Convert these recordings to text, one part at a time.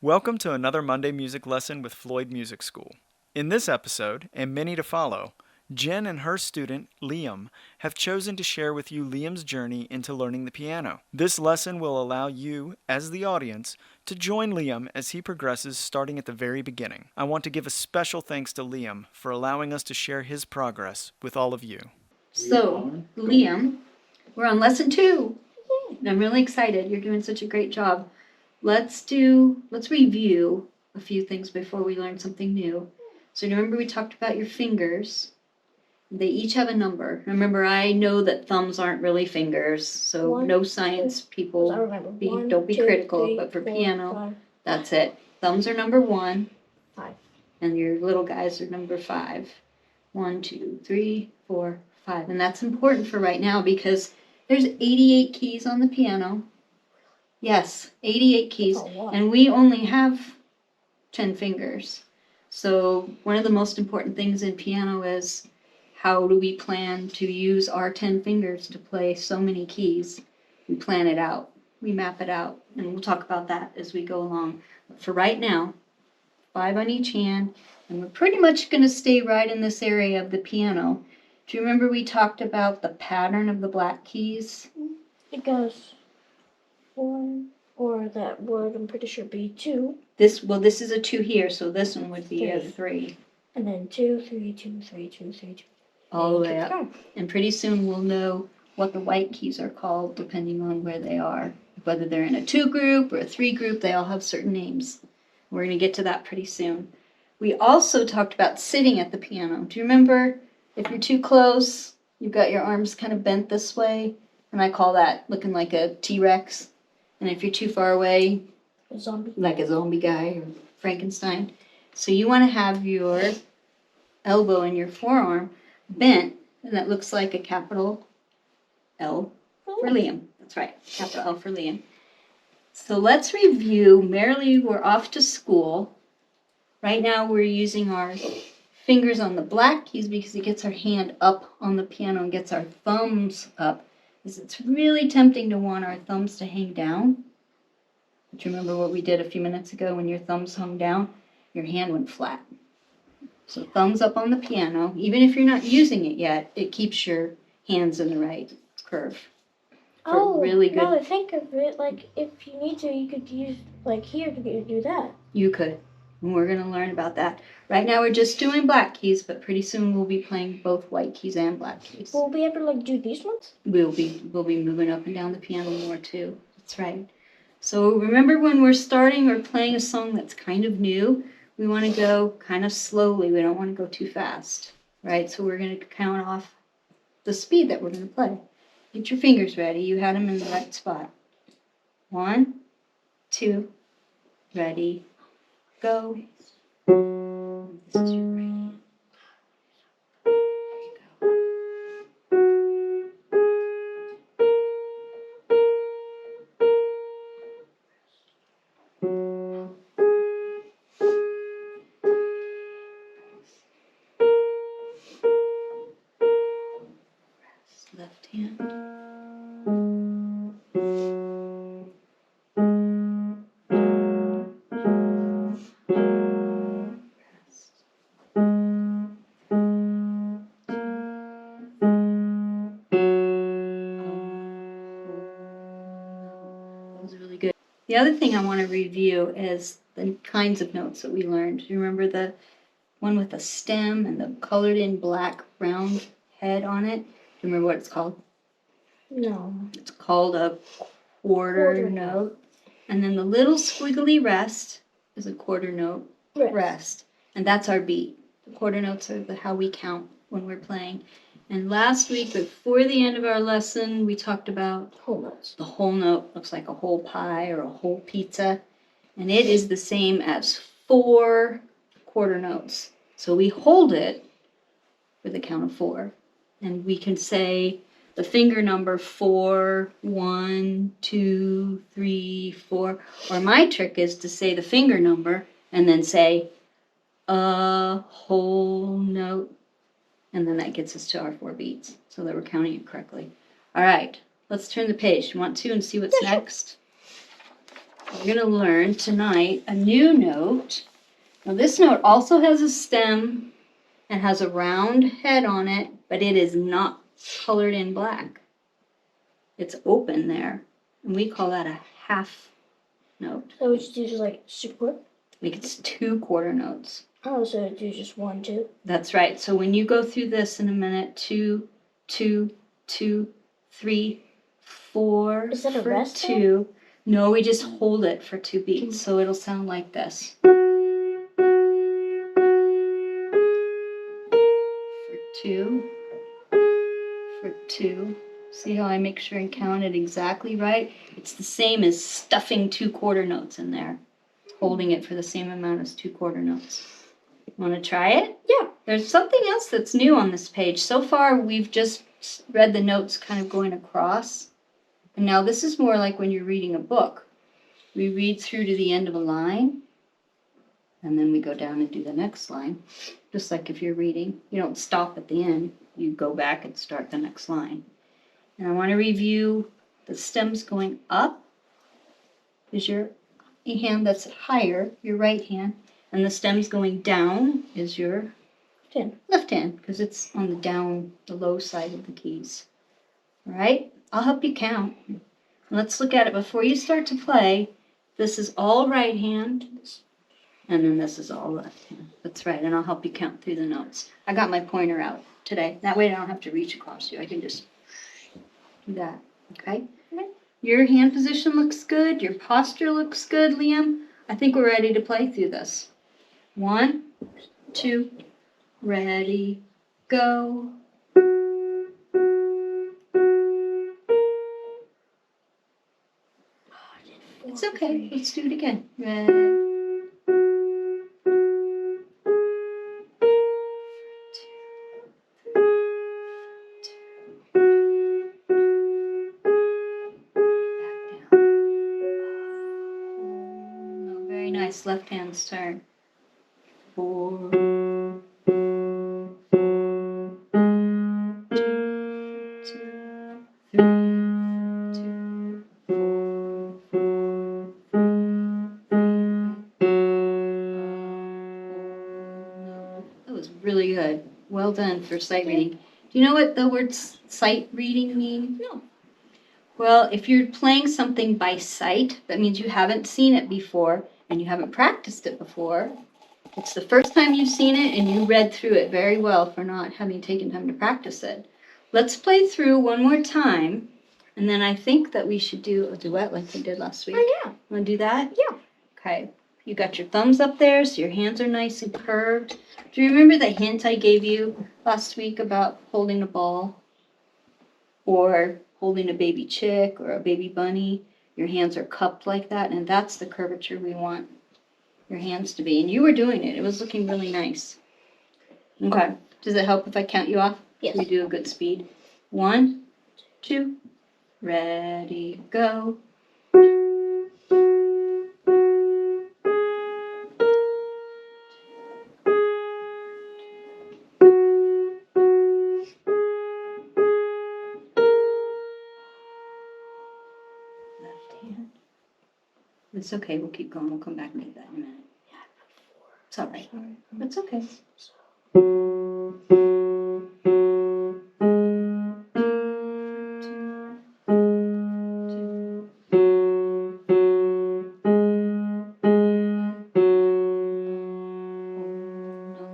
Welcome to another Monday music lesson with Floyd Music School. In this episode, and many to follow, Jen and her student, Liam, have chosen to share with you Liam's journey into learning the piano. This lesson will allow you, as the audience, to join Liam as he progresses starting at the very beginning. I want to give a special thanks to Liam for allowing us to share his progress with all of you. So, Liam, we're on lesson 2. And I'm really excited. You're doing such a great job. Let's review a few things before we learn something new. So remember we talked about your fingers. They each have a number. Remember, I know that thumbs aren't really fingers, so no science people, don't be critical, but for piano, that's it. Thumbs are number 1. 5. And your little guys are number 5. 1, 2, 3, 4, 5. And that's important for right now because there's 88 keys on the piano. Yes, 88 keys. And we only have 10 fingers. So one of the most important things in piano is how do we plan to use our 10 fingers to play so many keys? We plan it out. We map it out. And we'll talk about that as we go along. But for right now, 5 on each hand. And we're pretty much going to stay right in this area of the piano. Do you remember we talked about the pattern of the black keys? It goes 1, or that would, I'm pretty sure, be 2. This is a 2 here, so this one would be a 3. And then 2, 3, 2, 3, 2, 3, 2. All the way up. And pretty soon we'll know what the white keys are called depending on where they are. Whether they're in a 2 group or a 3 group, they all have certain names. We're going to get to that pretty soon. We also talked about sitting at the piano. Do you remember if you're too close, you've got your arms kind of bent this way? And I call that looking like a T-Rex. And if you're too far away, A zombie. like a zombie guy or Frankenstein. So you want to have your elbow and your forearm bent, and that looks like a capital L for Liam. That's right, capital L for Liam. So let's review. Merrily, we're off to school. Right now we're using our fingers on the black keys because it gets our hand up on the piano and gets our thumbs up. Because it's really tempting to want our thumbs to hang down. Do you remember what we did a few minutes ago when your thumbs hung down? Your hand went flat. So thumbs up on the piano. Even if you're not using it yet, it keeps your hands in the right curve. Really good. Now that I think of it, like, if you need to, you could use, like, here to do that. You could. And we're going to learn about that. Right now we're just doing black keys, but pretty soon we'll be playing both white keys and black keys. Will we ever, like, do these ones? We'll be moving up and down the piano more too. That's right. So remember when we're starting or playing a song that's kind of new, we want to go kind of slowly. We don't want to go too fast, right? So we're going to count off the speed that we're going to play. Get your fingers ready. You had them in the right spot. 1, 2, ready, go. This is your right hand. There you go. Left hand. Rest. That was really good. The other thing I want to review is the kinds of notes that we learned. Do you remember the one with the stem and the colored in black round head on it? Do you remember what it's called? No. It's called a quarter note. And then the little squiggly rest is a quarter note rest. And that's our beat. The quarter notes are how we count when we're playing. And last week, before the end of our lesson, we talked about Whole notes. the whole note. Looks like a whole pie or a whole pizza. And it is the same as 4 quarter notes. So we hold it with a count of 4. And we can say the finger number 4, 1, 2, 3, 4. Or my trick is to say the finger number and then say a whole note. And then that gets us to our 4 beats so that we're counting it correctly. All right, let's turn the page. You want to and see what's next? we're gonna learn tonight a new note. Now this note also has a stem and has a round head on it, but it is not colored in black. It's open there, and we call that a half note. So we just do just like super. Like it's 2 quarter notes. Oh, so do just 1, 2. That's right. So when you go through this in a minute, 2, 2, 2, 3, 4. Is that a for rest 2. No, we just hold it for 2 beats, so it'll sound like this. For 2. For 2. See how I make sure and count it exactly right? It's the same as stuffing 2 quarter notes in there. Holding it for the same amount as 2 quarter notes. Want to try it? Yeah. There's something else that's new on this page. So far, we've just read the notes kind of going across. And now this is more like when you're reading a book. We read through to the end of a line, and then we go down and do the next line. Just like if you're reading, you don't stop at the end. You go back and start the next line. And I want to review the stems going up is your hand that's higher, your right hand. And the stems going down is your left hand, because it's on the down, the low side of the keys. All right? I'll help you count. Let's look at it before you start to play. This is all right hand, and then this is all left hand. That's right, and I'll help you count through the notes. I got my pointer out today. That way I don't have to reach across you. I can just do that, okay? Your hand position looks good. Your posture looks good, Liam. I think we're ready to play through this. 1, 2, ready, go. It's okay. Let's do it again. Ready. Very nice. Left hand's turn. 4. 2, 4. That was really good. Well done for sight reading. Do you know what the word sight reading means? No. Well, if you're playing something by sight, that means you haven't seen it before and you haven't practiced it before. It's the first time you've seen it and you read through it very well for not having taken time to practice it. Let's play through one more time, and then I think that we should do a duet like we did last week. Oh, yeah. Want to do that? Yeah. Okay. You got your thumbs up there, so your hands are nice and curved. Do you remember the hint I gave you last week about holding a ball? Or holding a baby chick or a baby bunny? Your hands are cupped like that, and that's the curvature we want your hands to be. And you were doing it. It was looking really nice. Okay. Does it help if I count you off? Yes. We do a good speed. 1, 2, ready, go. Left hand. It's okay. We'll keep going. We'll come back and do that in a minute. It's all right. It's okay.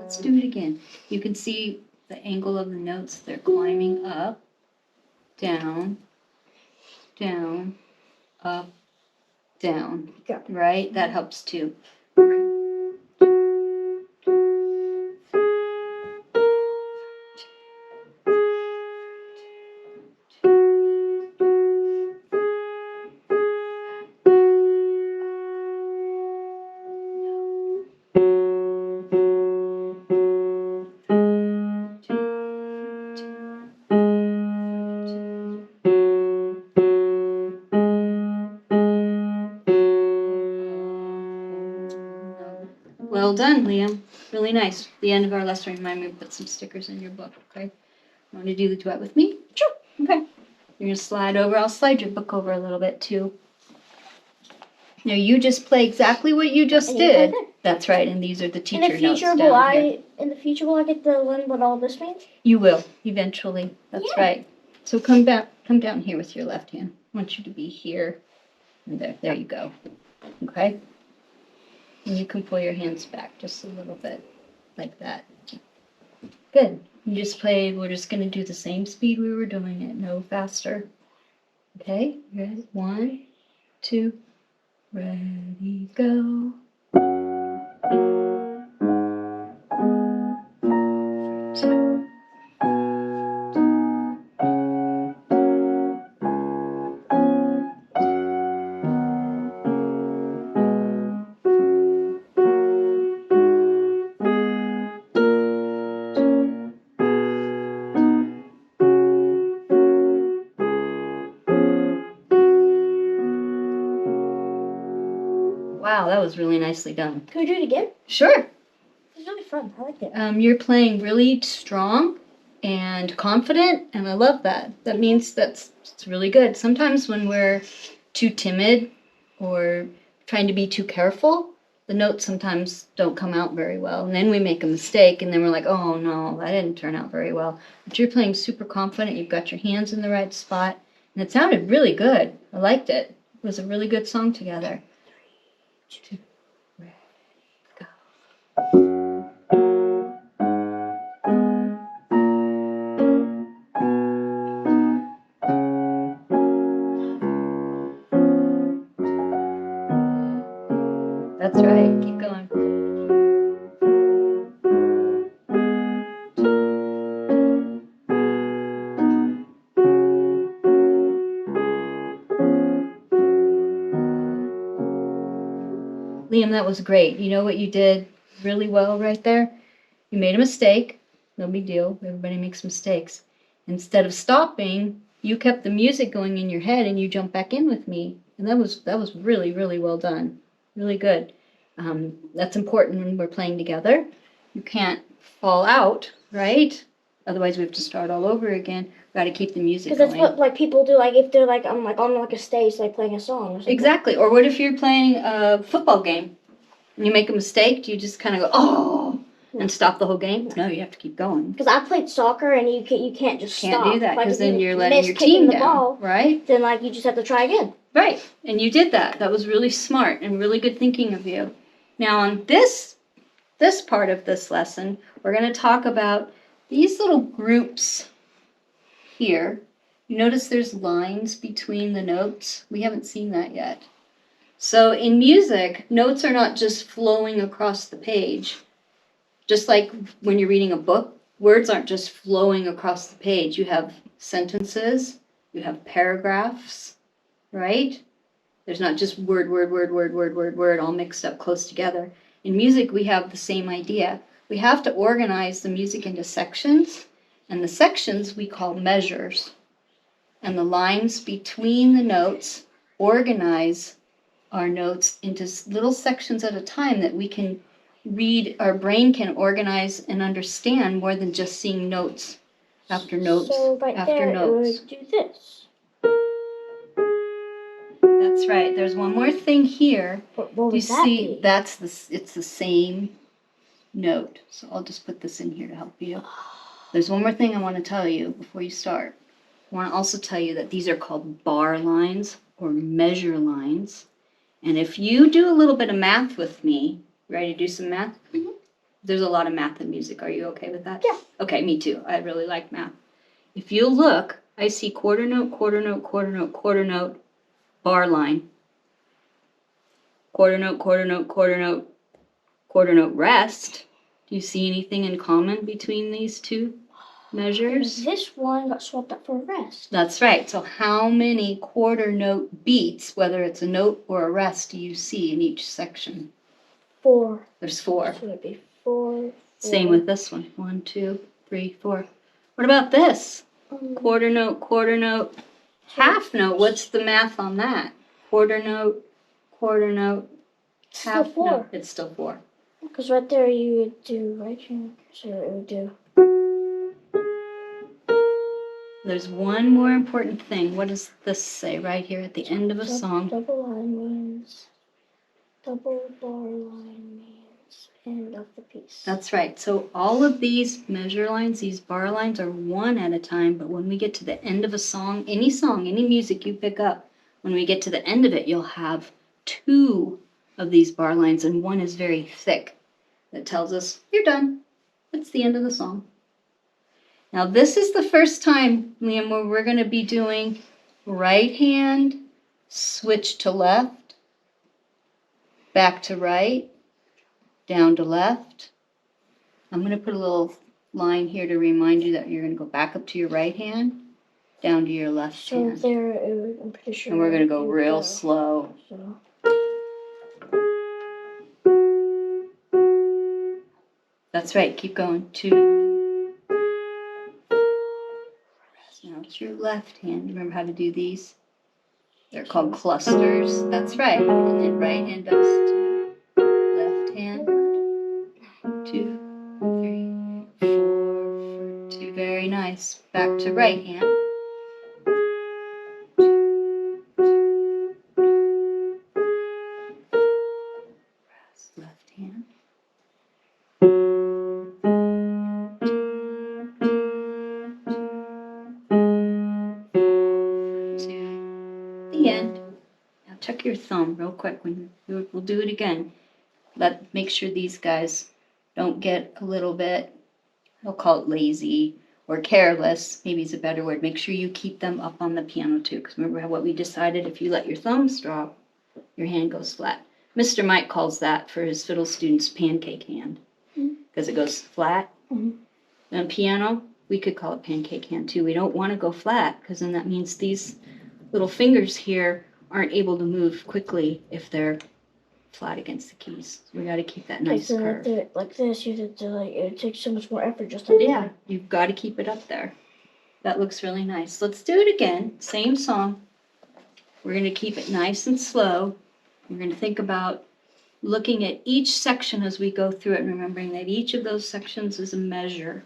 Let's do it again. You can see the angle of the notes. They're climbing up, down, down, up, down. Yeah. Right? That helps too. Well done, Liam. Really nice. The end of our lesson, remind me to put some stickers in your book, okay? Want to do the duet with me? Sure. Okay. You're going to slide over. I'll slide your book over a little bit, too. Now you just play exactly what you just And you play did. that. That's right, and these are the teacher In the future, notes down here. in the future, will I get to learn what all this means? You will, eventually. That's Yeah. right. So come down here with your left hand. I want you to be here. And there you go. Okay? And you can pull your hands back just a little bit, like that. Good. You just played, we're just gonna do the same speed we were doing it, no faster. Okay? Ready? 1, 2, ready, go. Wow, that was really nicely done. Can we do it again? Sure. It was really fun. I liked it. You're playing really strong and confident, and I love that. That means it's really good. Sometimes when we're too timid or trying to be too careful, the notes sometimes don't come out very well. And then we make a mistake, and then we're like, oh no, that didn't turn out very well. But you're playing super confident, you've got your hands in the right spot, and it sounded really good. I liked it. It was a really good song together. 2, ready, go. That's right. Keep going. Liam, that was great. You know what you did really well right there? You made a mistake. No big deal. Everybody makes mistakes. Instead of stopping, you kept the music going in your head and you jumped back in with me. And that was really, really well done. Really good. That's important when we're playing together. You can't fall out, right? Otherwise, we have to start all over again. We got to keep the music Because going. that's what like people do. Like if they're like on a stage, like playing a song. Or something. Exactly. Or what if you're playing a football game and you make a mistake? Do you just kind of go, oh, and stop the whole game? No, you have to keep going. Because I played soccer and you can't just Can't stop. do that Like, because if then you you're letting miss your kicking team the down, ball, right? then like you just have to try again. Right. And you did that. That was really smart and really good thinking of you. Now on this part of this lesson, we're going to talk about these little groups here. You notice there's lines between the notes. We haven't seen that yet. So in music, notes are not just flowing across the page. Just like when you're reading a book, words aren't just flowing across the page. You have sentences, you have paragraphs, right? There's not just word, all mixed up close together. In music, we have the same idea. We have to organize the music into sections, and the sections we call measures. And the lines between the notes organize our notes into little sections at a time that we can read, our brain can organize and understand more than just seeing notes after notes So right after there, notes. it would do this. That's right. There's one more thing here. What Do you would that see? be? It's the same note. So I'll just put this in here to help you. There's one more thing I want to tell you before you start. I want to also tell you that these are called bar lines or measure lines. And if you do a little bit of math with me, ready to do some math? Mm-hmm. There's a lot of math in music. Are you okay with that? Yeah. Okay, me too. I really like math. If you look, I see quarter note, quarter note, quarter note, quarter note, bar line. Quarter note, quarter note, quarter note, quarter note, rest. Do you see anything in common between these two measures? This one got swapped up for a rest. That's right. So how many quarter note beats, whether it's a note or a rest, do you see in each section? 4. There's 4. So it'd be 4. Same with this one. 1, 2, 3, 4. What about this? Quarter note, half note. What's the math on that? Quarter note, Still half 4. note. It's still 4. Because right there you would do right here. So it would do. There's one more important thing. What does this say right here at the end of a song? Double line means Double bar line means end of the piece. That's right. So all of these measure lines, these bar lines are one at a time, but when we get to the end of a song, any music you pick up, when we get to the end of it, you'll have two of these bar lines, and one is very thick. That tells us you're done. It's the end of the song. Now this is the first time, Liam, where we're going to be doing right hand, switch to left, back to right, down to left. I'm going to put a little line here to remind you that you're going to go back up to your right hand, down to your left So hand. there, I'm pretty sure. And we're going to go you real go. slow. So. That's right. Keep going. 2. Now it's your left hand. Remember how to do these? They're called clusters. That's right. And then right hand does 2. Left hand. 2, 3, 4, 2. Very nice. Back to right hand. Left hand. To the end. Now check your thumb real quick. We'll do it again. Make sure these guys don't get a little bit, I'll call it lazy or careless, maybe is a better word. Make sure you keep them up on the piano too, because remember what we decided, if you let your thumbs drop, your hand goes flat. Mr. Mike calls that for his fiddle students pancake hand, because it goes flat. Mhm. On piano, we could call it pancake hand too. We don't want to go flat, because then that means these little fingers here aren't able to move quickly if they're flat against the keys. So we got to keep that nice so curve. like this, you have to it takes so much more effort just to Yeah, you've got to keep it up there. That looks really nice. Let's do it again. Same song. We're going to keep it nice and slow. We're going to think about looking at each section as we go through it, and remembering that each of those sections is a measure.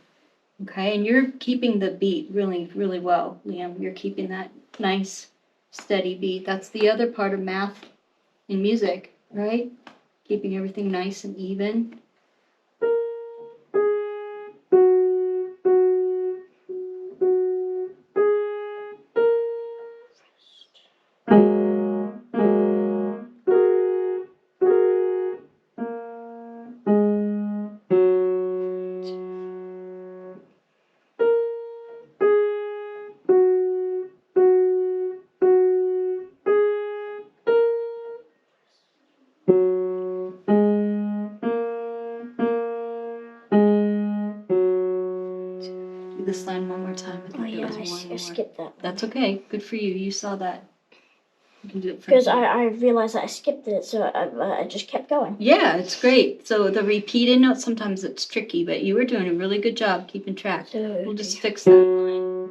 Okay, and you're keeping the beat really, really well, Liam. You're keeping that nice, steady beat. That's the other part of math in music, right? Keeping everything nice and even. Do this line one more time. I think there was one I more. skipped that. That's okay. Good for you. You saw that. You can do it for Because me. I realized that I skipped it, so I just kept going. Yeah, it's great. So the repeated notes, sometimes it's tricky, but you were doing a really good job keeping track. So, We'll just fix that line.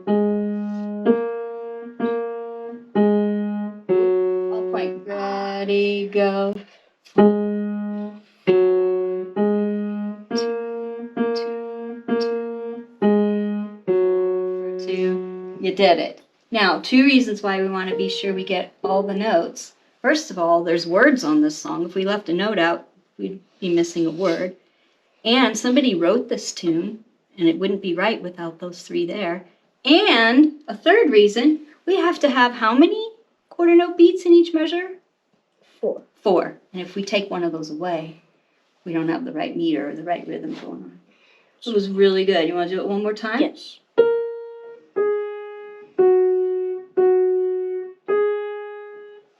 I'll point. Ready, go. 2. You did it. Now, 2 reasons why we want to be sure we get all the notes. First of all, there's words on this song. If we left a note out, we'd be missing a word. And somebody wrote this tune, and it wouldn't be right without those 3 there. And a third reason, we have to have how many quarter note beats in each measure? 4. 4. And if we take one of those away, we don't have the right meter or the right rhythm going on. It was really good. You want to do it one more time? Yes.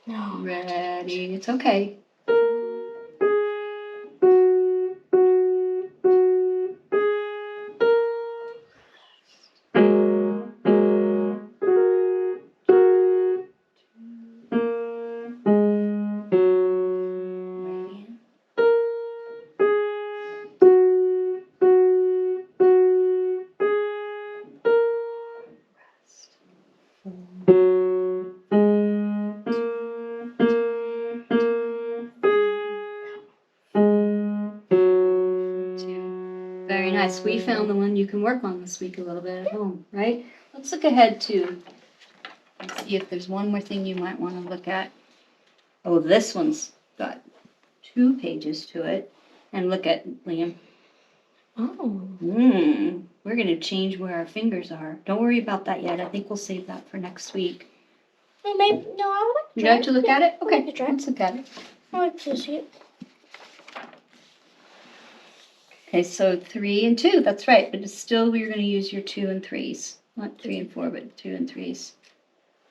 No. Ready. It's okay. Very nice. We found the one you can work on this week a little bit at home, right? Let's look ahead to and see if there's one more thing you might want to look at. Oh, this one's got 2 pages to it. And look at Liam. Oh. We're going to change where our fingers are. Don't worry about that yet. I think we'll save that for next week. Well, maybe, no, I would like to Would try you like to look at it? I'd Okay, like to try let's look at it. I like to see it. Okay, so 3 and 2. That's right. But it's still, you're going to use your 2 and 3s. Not 3 and 4, but 2 and 3s.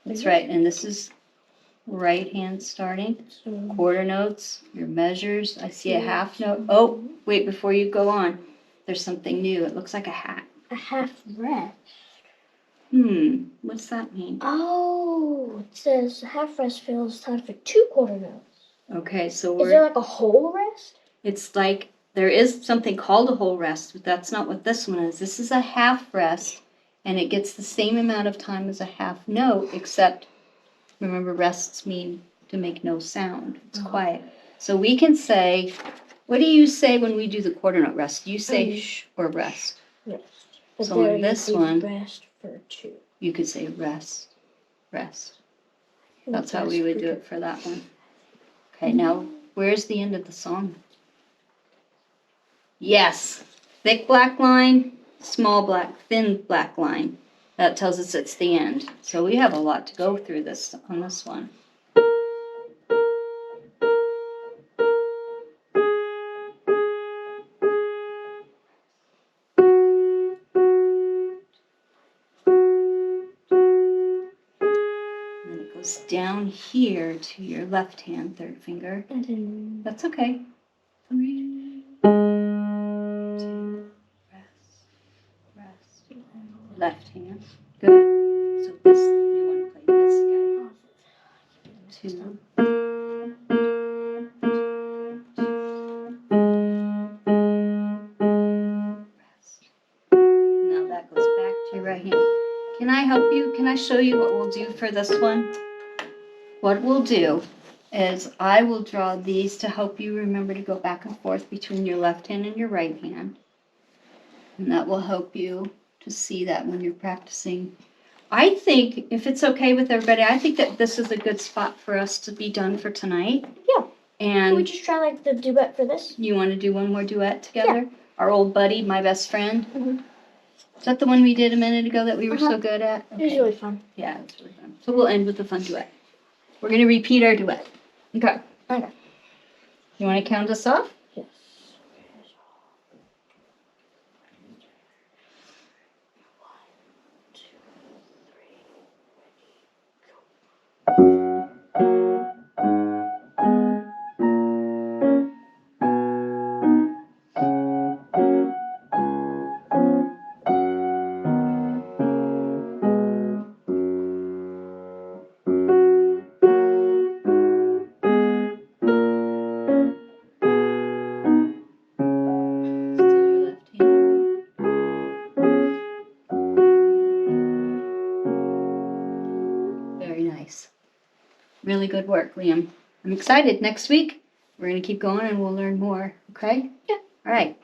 That's right. And this is right hand starting. Quarter notes, your measures. I see a half note. Oh, wait, before you go on, there's something new. It looks like a hat. A half rest. What's that mean? Oh, it says half rest fills time for 2 quarter notes. Okay, so Is there like a whole rest? it's like there is something called a whole rest, but that's not what this one is. This is a half rest, and it gets the same amount of time as a half note, except remember rests mean to make no sound. It's quiet. So we can say, what do you say when we do the quarter note rest? Do you say shh or rest? Rest. But So there on this you one, rest for 2. you could say rest, rest. That's how we would do it for that one. Okay, now where's the end of the song? Yes, thick black line, thin black line. That tells us it's the end. So we have a lot to go through this on this one. And then it goes down here to your left hand, third finger. That's okay. 3, 2, rest. Left hand. Good. So this, you want to play this guy. 2. Rest. Now that goes back to your right hand. Can I help you? Can I show you what we'll do for this one? What we'll do is I will draw these to help you remember to go back and forth between your left hand and your right hand. And that will help you to see that when you're practicing. I think, if it's okay with everybody, I think that this is a good spot for us to be done for tonight. Yeah. Can we And just try like the duet for this? you want to do one more duet together? Yeah. Our old buddy, my best friend. Mhm. Is that the one we did a minute ago that we were so good at? It was really fun. Yeah, it was really fun. So we'll end with a fun duet. We're going to repeat our duet. Okay. Okay. You want to count us off? Yes. Still your left hand. Very nice. Really good work, Liam. I'm excited. Next week, we're going to keep going and we'll learn more. Okay? Yeah. All right.